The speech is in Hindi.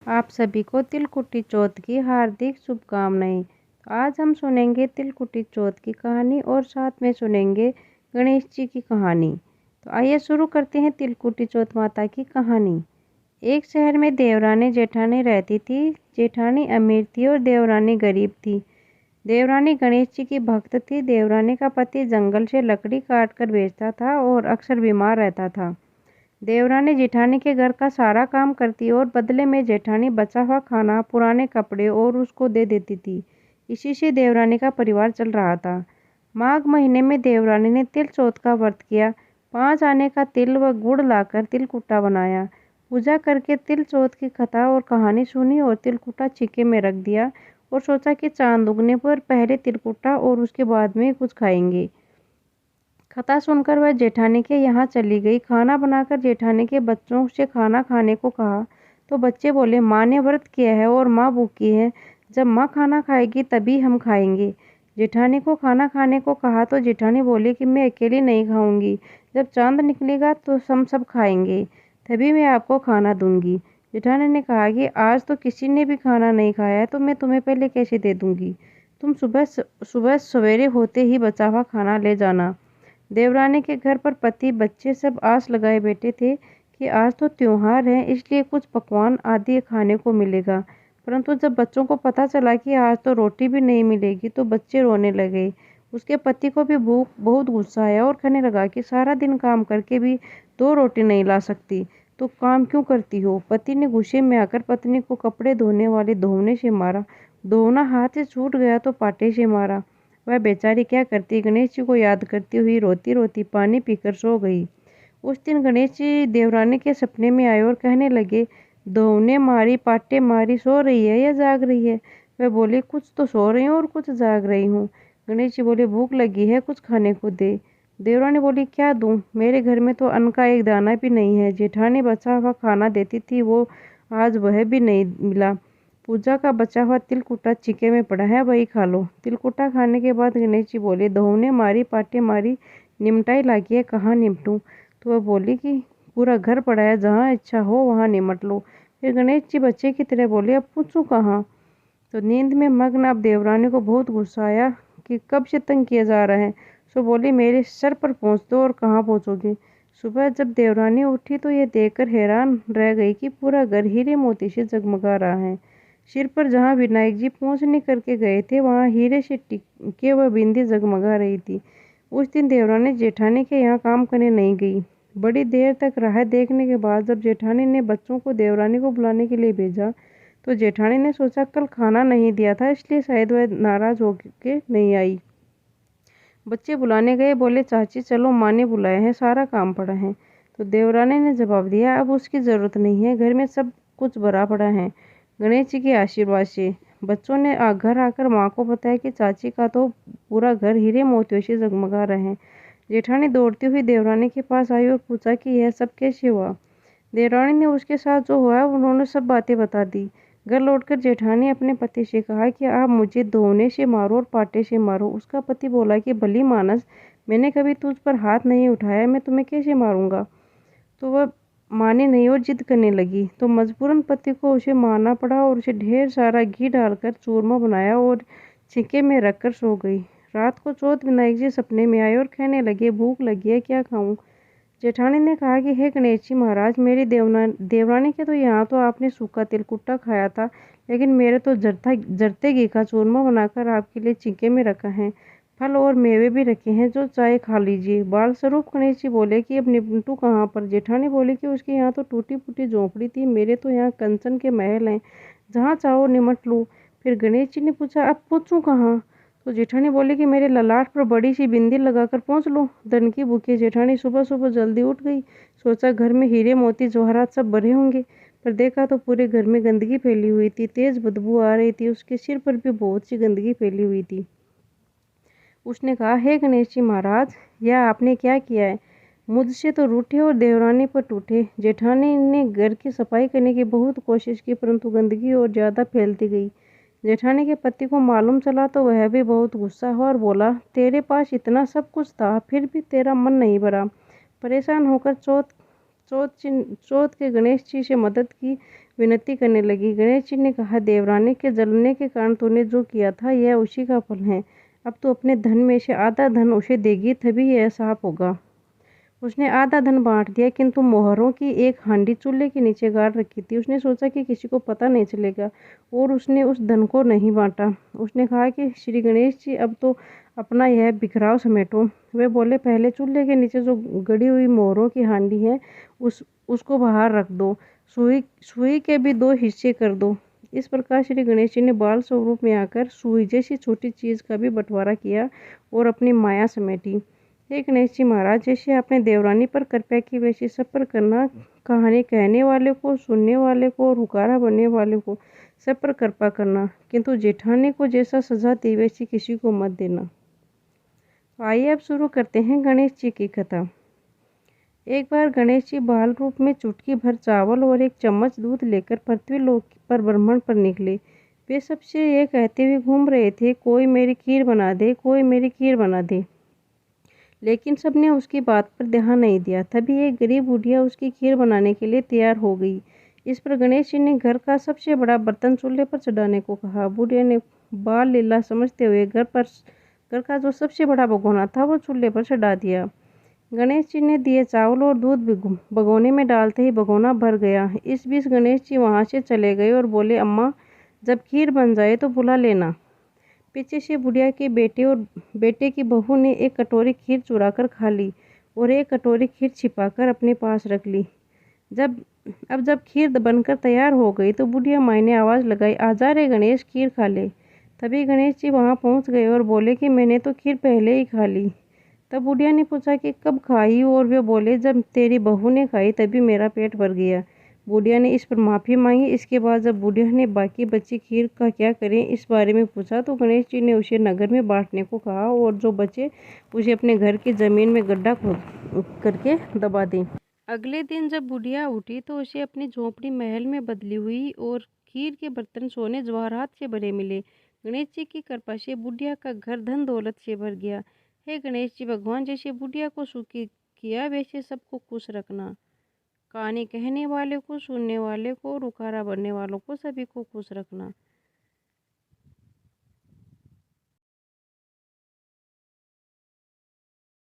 आप सभी को तिलकुटी चौथ की हार्दिक शुभकामनाएं। आज हम सुनेंगे तिलकुटी चौथ की कहानी और साथ में सुनेंगे गणेश जी की कहानी। तो आइए शुरू करते हैं तिलकुटी चौथ माता की कहानी। एक शहर में देवरानी जेठानी रहती थी। जेठानी अमीर थी और देवरानी गरीब थी। देवरानी गणेश जी की भक्त थी। देवरानी का पति जंगल से लकड़ी काट कर बेचता था और अक्सर बीमार रहता था। देवरानी जेठानी के घर का सारा काम करती और बदले में जेठानी बचा हुआ खाना, पुराने कपड़े और उसको दे देती थी। इसी से देवरानी का परिवार चल रहा था। माघ महीने में देवरानी ने तिल चौथ का व्रत किया। 5 आने का तिल व गुड़ लाकर तिलकुटा बनाया। पूजा करके तिल चौथ की कथा और कहानी सुनी और तिलकुटा छिके में रख दिया और सोचा कि चांद उगने पर पहले तिलकुटा और उसके बाद में कुछ खाएंगे। कथा सुनकर वह जेठानी के यहाँ चली गई। खाना बनाकर जेठानी के बच्चों से खाना खाने को कहा तो बच्चे बोले, माँ ने व्रत किया है और माँ भूखी है। जब माँ खाना खाएगी तभी हम खाएंगे। जेठानी को खाना खाने को कहा तो जेठानी बोली कि मैं अकेली नहीं खाऊंगी। जब चांद निकलेगा तो हम सब खाएंगे, तभी मैं आपको खाना दूंगी। जेठानी ने कहा कि आज तो किसी ने भी खाना नहीं खाया है तो मैं तुम्हें पहले कैसे दे दूंगी। तुम सुबह सवेरे होते ही बचा हुआ खाना ले जाना। देवरानी के घर पर पति बच्चे सब आस लगाए बैठे थे कि आज तो त्योहार है, इसलिए कुछ पकवान आदि खाने को मिलेगा। परंतु जब बच्चों को पता चला कि आज तो रोटी भी नहीं मिलेगी तो बच्चे रोने लगे। उसके पति को भी भूख बहुत गुस्सा आया और कहने लगा कि सारा दिन काम करके भी 2 रोटी नहीं ला सकती तो काम क्यों करती हो। पति ने गुस्से में आकर पत्नी को कपड़े धोने वाले धोने से मारा। धोना हाथ से छूट गया तो पाटे से मारा। वह बेचारी क्या करती, गणेश जी को याद करती हुई रोती रोती पानी पीकर सो गई। उस दिन गणेश जी देवरानी के सपने में आए और कहने लगे, धोने मारी पाटे मारी, सो रही है या जाग रही है। वह बोली, कुछ तो सो रही हूँ और कुछ जाग रही हूँ। गणेश जी बोले, भूख लगी है, कुछ खाने को दे। देवरानी बोली, क्या दूँ, मेरे घर में तो अन्न का एक दाना भी नहीं है। जेठानी बचा हुआ खाना देती थी, वो आज वह भी नहीं मिला। पूजा का बचा हुआ तिलकुटा छिके में पड़ा है, वही खा लो। तिलकुटा खाने के बाद गणेश जी बोले, धोने मारी पाटे मारी, निमटाई लागी है, कहाँ निमटूं। तो वह बोली कि पूरा घर पड़ा है, जहाँ इच्छा हो वहाँ निमट लो। फिर गणेश जी बच्चे की तरह बोले, अब पूछूं कहाँ। तो नींद में मग्न अब देवरानी को बहुत गुस्सा आया कि कब से तंग किया जा रहा है। सो बोली, मेरे सर पर पहुँच दो और कहाँ पहुँचोगे। सुबह जब देवरानी उठी तो ये देखकर हैरान रह गई कि पूरा घर हीरे मोती से जगमगा रहा है। सिर पर जहाँ विनायक जी पहुँचने करके गए थे वहाँ हीरे से टिके वह बिंदी जगमगा रही थी। उस दिन देवरानी जेठानी के यहाँ काम करने नहीं गई। बड़ी देर तक राह देखने के बाद जब जेठानी ने बच्चों को देवरानी को बुलाने के लिए भेजा तो जेठानी ने सोचा कल खाना नहीं दिया था, इसलिए शायद वह नाराज होकर नहीं आई। बच्चे बुलाने गए, बोले, चाची चलो, माँ ने बुलाया है, सारा काम पड़ा है। तो देवरानी ने जवाब दिया, अब उसकी ज़रूरत नहीं है, घर में सब कुछ भरा पड़ा है। गणेश जी के आशीर्वाद से बच्चों ने घर आकर माँ को बताया कि चाची का तो पूरा घर हीरे मोतियों से जगमगा रहे हैं। जेठानी दौड़ती हुई देवरानी के पास आई और पूछा कि यह सब कैसे हुआ। देवरानी ने उसके साथ जो हुआ उन्होंने सब बातें बता दी। घर लौटकर जेठानी अपने पति से कहा कि आप मुझे धोने से मारो और पाटे से मारो। उसका पति बोला कि भली मानस, मैंने कभी तुझ पर हाथ नहीं उठाया, मैं तुम्हें कैसे मारूंगा। तो वह मानी नहीं और जिद करने लगी। तो मजबूरन पति को उसे मारना पड़ा और उसे ढेर सारा घी डालकर चूरमा बनाया और छिके में रखकर सो गई। रात को चौथ विनायक जी सपने में आए और कहने लगे, भूख लगी है, क्या खाऊं। जेठानी ने कहा कि हे गणेश जी महाराज, मेरी देवरानी के तो यहाँ तो आपने सूखा तिलकुटा खाया था, लेकिन मेरे तो जरते घी का चूरमा बनाकर आपके लिए छिके में रखा है। फल और मेवे भी रखे हैं, जो चाहे खा लीजिए। बाल स्वरूप गणेश जी बोले कि अब निपटू कहाँ पर। जेठानी बोली कि उसके यहाँ तो टूटी फूटी झोंपड़ी थी, मेरे तो यहाँ कंचन के महल हैं, जहाँ चाहो निमट लो। फिर गणेश जी ने पूछा, अब पूछूं कहाँ। तो जेठानी बोली कि मेरे ललाट पर बड़ी सी बिंदी लगाकर पहुँच लो। धन की भूखी जेठानी सुबह सुबह जल्दी उठ गई। सोचा घर में हीरे मोती जवाहरात सब भरे होंगे, पर देखा तो पूरे घर में गंदगी फैली हुई थी, तेज बदबू आ रही थी। उसके सिर पर भी बहुत सी गंदगी फैली हुई थी। उसने कहा, हे गणेश जी महाराज, यह आपने क्या किया है। मुझसे तो रूठे और देवरानी पर टूटे। जेठानी ने घर की सफाई करने की बहुत कोशिश की, परंतु गंदगी और ज़्यादा फैलती गई। जेठानी के पति को मालूम चला तो वह भी बहुत गुस्सा हुआ और बोला, तेरे पास इतना सब कुछ था, फिर भी तेरा मन नहीं भरा। परेशान होकर चौथ चौथ के गणेश जी से मदद की विनती करने लगी। गणेश जी ने कहा, देवरानी के जलने के कारण तूने जो किया था यह उसी का फल है। अब तू अपने धन में से आधा धन उसे देगी, तभी यह साफ होगा। उसने आधा धन बांट दिया, किंतु मोहरों की एक हांडी चूल्हे के नीचे गाड़ रखी थी। उसने सोचा कि किसी को पता नहीं चलेगा और उसने उस धन को नहीं बांटा। उसने कहा कि श्री गणेश जी, अब तो अपना यह बिखराव समेटो। वे बोले, पहले चूल्हे के नीचे जो गड़ी हुई मोहरों की हांडी है उसको बाहर रख दो। सुई के भी 2 हिस्से कर दो। इस प्रकार श्री गणेश जी ने बाल स्वरूप में आकर सुई जैसी छोटी चीज का भी बंटवारा किया और अपनी माया समेटी। हे गणेश जी महाराज, जैसे आपने देवरानी पर कृपा की वैसे सब पर करना। कहानी कहने वाले को, सुनने वाले को और हुकारा बनने वाले को सब पर कृपा करना, किंतु जेठानी को जैसा सजा दी वैसी किसी को मत देना। तो आइए अब शुरू करते हैं गणेश जी की कथा। एक बार गणेश जी बाल रूप में चुटकी भर चावल और एक चम्मच दूध लेकर पृथ्वी लोक पर भ्रमण पर निकले। वे सबसे ये कहते हुए घूम रहे थे, कोई मेरी खीर बना दे, कोई मेरी खीर बना दे। लेकिन सबने उसकी बात पर ध्यान नहीं दिया। तभी एक गरीब बुढ़िया उसकी खीर बनाने के लिए तैयार हो गई। इस पर गणेश जी ने घर का सबसे बड़ा बर्तन चूल्हे पर चढ़ाने को कहा। बुढ़िया ने बाल लीला समझते हुए घर का जो सबसे बड़ा भगोना था वो चूल्हे पर चढ़ा दिया। गणेश जी ने दिए चावल और दूध भगोने में डालते ही भगोना भर गया। इस बीच गणेश जी वहाँ से चले गए और बोले, अम्मा, जब खीर बन जाए तो बुला लेना। पीछे से बुढ़िया के बेटे और बेटे की बहू ने एक कटोरी खीर चुरा कर खा ली और एक कटोरी खीर छिपाकर अपने पास रख ली। जब खीर बनकर तैयार हो गई तो बुढ़िया माई ने आवाज़ लगाई, आजा रे गणेश, खीर खा ले। तभी गणेश जी वहाँ पहुँच गए और बोले कि मैंने तो खीर पहले ही खा ली। तब बुढ़िया ने पूछा कि कब खाई, और वे बोले, जब तेरी बहू ने खाई तभी मेरा पेट भर गया। बुढ़िया ने इस पर माफ़ी मांगी। इसके बाद जब बुढ़िया ने बाकी बची खीर का क्या करें इस बारे में पूछा तो गणेश जी ने उसे नगर में बांटने को कहा और जो बचे उसे अपने घर की ज़मीन में गड्ढा खोद करके दबा दें। अगले दिन जब बुढ़िया उठी तो उसे अपनी झोंपड़ी महल में बदली हुई और खीर के बर्तन सोने जवाहरात से भरे मिले। गणेश जी की कृपा से बुढ़िया का घर धन दौलत से भर गया। हे गणेश जी भगवान, जैसे बुढ़िया को सुखी किया वैसे सबको खुश रखना। कहानी कहने वाले को, सुनने वाले को, रुखारा बनने वालों को, सभी को खुश रखना।